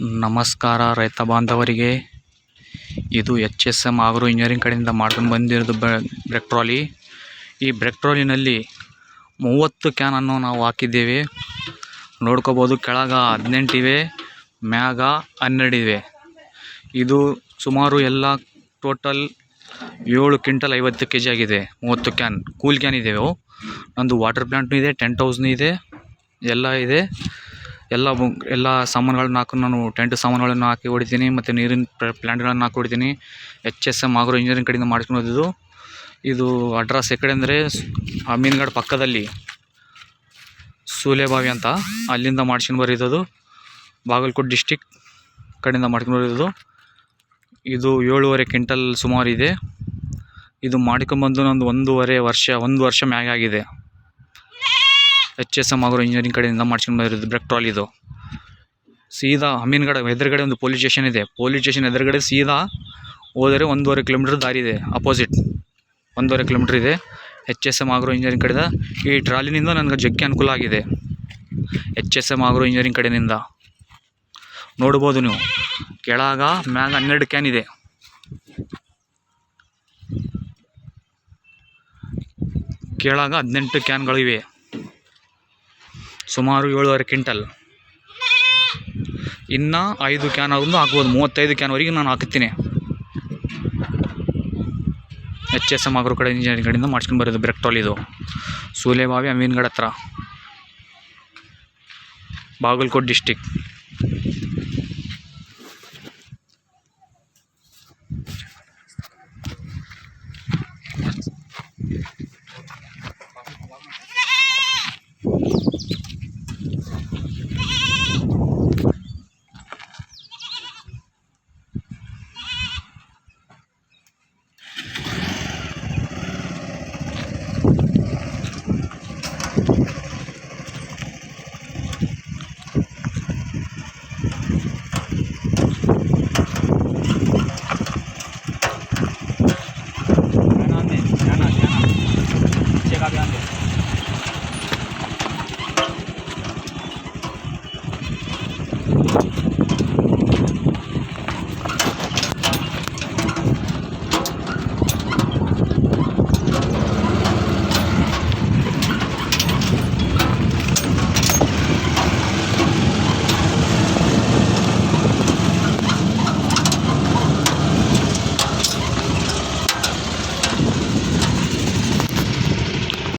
ನಮಸ್ಕಾರ ರೈತ ಬಾಂಧವರಿಗೆ. ಇದು HSM ಆಗ್ರೋ ಇಂಜಿನಿಯರಿಂಗ್ ಕಡೆಯಿಂದ ಮಾಡ್ಕೊಂಡು ಬಂದಿರೋದು ಬ್ರೇಕ್ ಟ್ರಾಲಿ. ಈ ಬ್ರೇಕ್ ಟ್ರಾಲಿನಲ್ಲಿ 30 ಕ್ಯಾನನ್ನು ನಾವು ಹಾಕಿದ್ದೇವೆ. ನೋಡ್ಕೋಬೋದು, ಕೆಳಗ 18 ಇವೆ, ಮ್ಯಾಗ 12 ಇವೆ. ಇದು ಸುಮಾರು ಎಲ್ಲ ಟೋಟಲ್ 7 ಕ್ವಿಂಟಲ್ 50 kg ಆಗಿದೆ. 30 ಕ್ಯಾನ್ ಕೂಲ್ ಕ್ಯಾನ್ ಇದ್ದೇವೆ. ನಂದು ವಾಟರ್ ಪ್ಲ್ಯಾಂಟ್ನೂ ಇದೆ, ಟೆಂಟ್ ಹೌಸ್ನೂ ಇದೆ, ಎಲ್ಲ ಇದೆ. ಎಲ್ಲ ಸಾಮಾನುಗಳನ್ನ ಹಾಕಿ ನಾನು ಟೆಂಟ್ ಸಾಮಾನುಗಳನ್ನು ಹಾಕಿ ಹೊಡಿತೀನಿ, ಮತ್ತು ನೀರಿನ ಪ್ಲ್ಯಾಂಟ್ಗಳನ್ನು ಹಾಕಿ ಹೊಡಿತೀನಿ. HSM ಆಗ್ರೋ ಇಂಜಿನಿಯರಿಂಗ್ ಕಡೆಯಿಂದ ಮಾಡ್ಕೊಂಡು ಇದು ಅಡ್ರೆಸ್ ಎಕಡೆ ಅಂದರೆ ಅಮೀನ್ಗಢ ಪಕ್ಕದಲ್ಲಿ ಸೂಲೆಬಾವಿ ಅಂತ, ಅಲ್ಲಿಂದ ಮಾಡ್ಸ್ಕೊಂಡು ಬರೋದು. ಬಾಗಲಕೋಟೆ ಡಿಸ್ಟಿಕ್ ಕಡೆಯಿಂದ ಮಾಡ್ಕೊಂಡು ಬರೋದು. ಇದು 7.5 ಕ್ವಿಂಟಲ್ ಸುಮಾರು ಇದೆ. ಇದು ಮಾಡ್ಕೊಂಬಂದು ನಂದು 1 ವರ್ಷ ಮ್ಯಾಗ ಆಗಿದೆ. HSM ಆಗ್ರೋ ಇಂಜಿನಿಯರಿಂಗ್ ಕಡೆಯಿಂದ ಮಾಡ್ಸ್ಕೊಂಡು ಬಂದಿರೋದು ಬ್ರೇಕ್ ಟ್ರಾಲಿ. ಇದು ಸೀದಾ ಅಮೀನ್ಗಢ ಎದುರುಗಡೆ ಒಂದು ಪೊಲೀಸ್ ಸ್ಟೇಷನ್ ಇದೆ. ಪೊಲೀಸ್ ಸ್ಟೇಷನ್ ಎದುರುಗಡೆ ಸೀದಾ ಹೋದರೆ 1.5 ಕಿಲೋಮೀಟರ್ ದಾರಿ ಇದೆ. ಅಪೋಸಿಟ್ 1.5 ಕಿಲೋಮೀಟರ್ ಇದೆ HSM ಆಗ್ರೋ ಇಂಜಿನಿಯರಿಂಗ್ ಕಡೆಯಿಂದ. ಈ ಟ್ರಾಲಿನಿಂದ ನನಗೆ ಜಗ್ಗಿ ಅನುಕೂಲ ಆಗಿದೆ HSM ಆಗ್ರೋ ಇಂಜಿನಿಯರಿಂಗ್ ಕಡೆಯಿಂದ. ನೋಡ್ಬೋದು ನೀವು, ಕೆಳಗ ಮ್ಯಾಗ 12 ಕ್ಯಾನ್ ಇದೆ. ಕೆಳಗ 18 ಕ್ಯಾನ್ಗಳಿವೆ. ಸುಮಾರು 7.5 ಕ್ವಿಂಟಲ್. ಇನ್ನು 5 ಕ್ಯಾನ್ ಆದ್ರೂ ಹಾಕ್ಬೋದು. 35 ಕ್ಯಾನ್ವರೆಗೆ ನಾನು ಹಾಕ್ತೀನಿ. HSM ಆಗ್ರೋ ಕಡೆ ಇಂಜಿನಿಯರಿಂಗ್ ಕಡೆಯಿಂದ ಮಾಡ್ಸ್ಕೊಂಡು ಬರೋದು ಬ್ರೇಕ್ ಟ್ರಾಲಿ. ಇದು ಸೂಲೆಬಾವಿ ಅಮೀನ್ಗಢ ಹತ್ರ, ಬಾಗಲಕೋಟೆ ಡಿಸ್ಟಿಕ್.